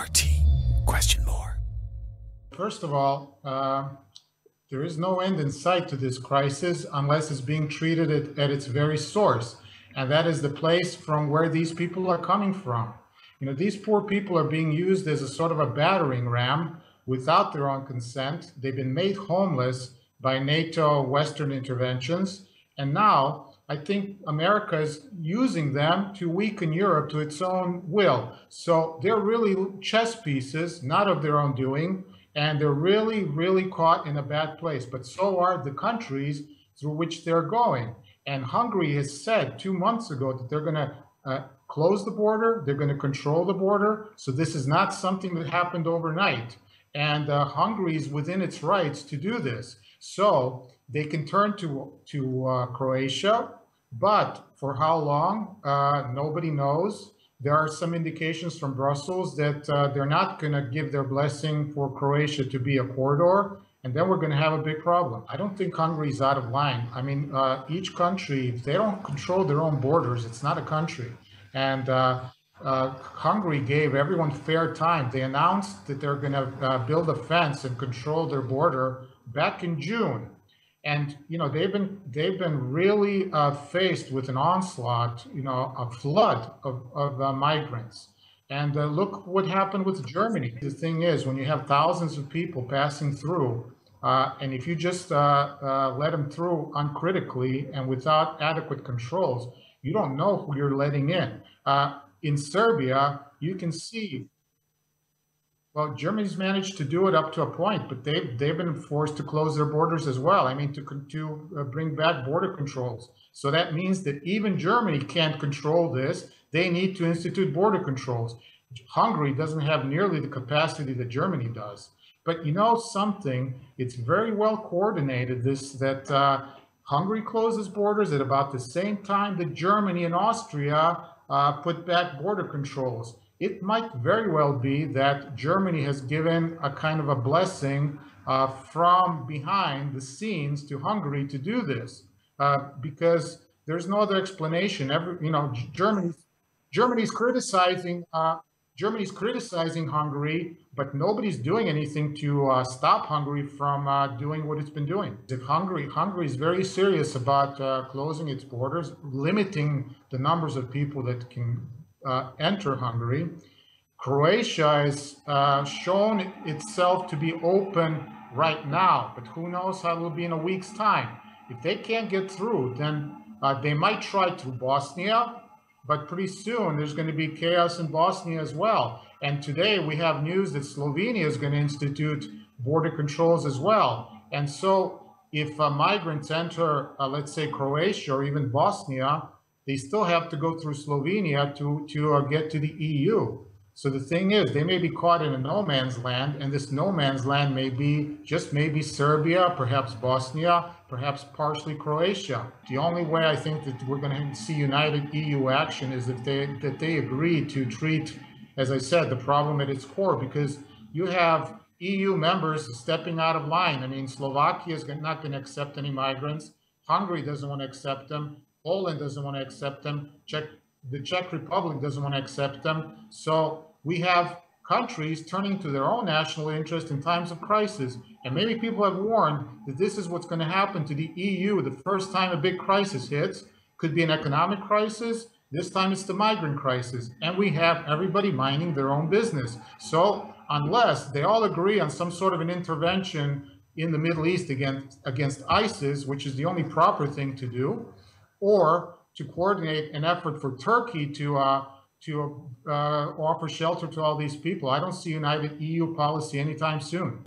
RT? Question more. First of all, there is no end in sight to this crisis unless it's being treated at its very source. And that is the place from where these people are coming from. You know, these poor people are being used as a sort of a battering ram without their own consent. They've been made homeless by NATO Western interventions. And now I think America is using them to weaken Europe to its own will. So they're really chess pieces, not of their own doing. And they're really, really caught in a bad place. But so are the countries through which they're going. And Hungary has said 2 months ago that they're going to close the border, they're going to control the border. So this is not something that happened overnight. And Hungary is within its rights to do this. So they can turn to Croatia, but for how long, nobody knows. There are some indications from Brussels that they're not going to give their blessing for Croatia to be a corridor, and then we're going to have a big problem. I don't think Hungary is out of line. I mean, each country, if they don't control their own borders, it's not a country. And Hungary gave everyone fair time. They announced that they're going to build a fence and control their border back in June. And you know they've been really faced with an onslaught, you know, a flood of migrants. And look what happened with Germany. The thing is, when you have thousands of people passing through, and if you just let them through uncritically and without adequate controls, you don't know who you're letting in. In Serbia, you can see. Well, Germany's managed to do it up to a point, but they've been forced to close their borders as well. I mean, to bring back border controls. So that means that even Germany can't control this. They need to institute border controls. Hungary doesn't have nearly the capacity that Germany does. But you know something? It's very well coordinated. That Hungary closes borders at about the same time that Germany and Austria put back border controls. It might very well be that Germany has given a kind of a blessing from behind the scenes to Hungary to do this, because there's no other explanation. Germany's criticizing Hungary, but nobody's doing anything to stop Hungary from doing what it's been doing. If Hungary is very serious about closing its borders, limiting the numbers of people that can enter Hungary. Croatia has shown itself to be open right now, but who knows how it will be in a week's time. If they can't get through, then they might try through Bosnia, but pretty soon there's going to be chaos in Bosnia as well. And today we have news that Slovenia is going to institute border controls as well. And so if migrants enter, let's say, Croatia or even Bosnia, they still have to go through Slovenia to get to the EU. So the thing is, they may be caught in a no man's land, and this no man's land may be just maybe Serbia, perhaps Bosnia, perhaps partially Croatia. The only way I think that we're going to see united EU action is that they agree to treat, as I said, the problem at its core, because you have EU members stepping out of line. I mean, Slovakia is not going to accept any migrants. Hungary doesn't want to accept them. Poland doesn't want to accept them. The Czech Republic doesn't want to accept them. So we have countries turning to their own national interest in times of crisis. And maybe people have warned that this is what's going to happen to the EU the first time a big crisis hits. Could be an economic crisis. This time it's the migrant crisis. And we have everybody minding their own business. So unless they all agree on some sort of an intervention in the Middle East against ISIS, which is the only proper thing to do, or to coordinate an effort for Turkey to offer shelter to all these people, I don't see united EU policy anytime soon.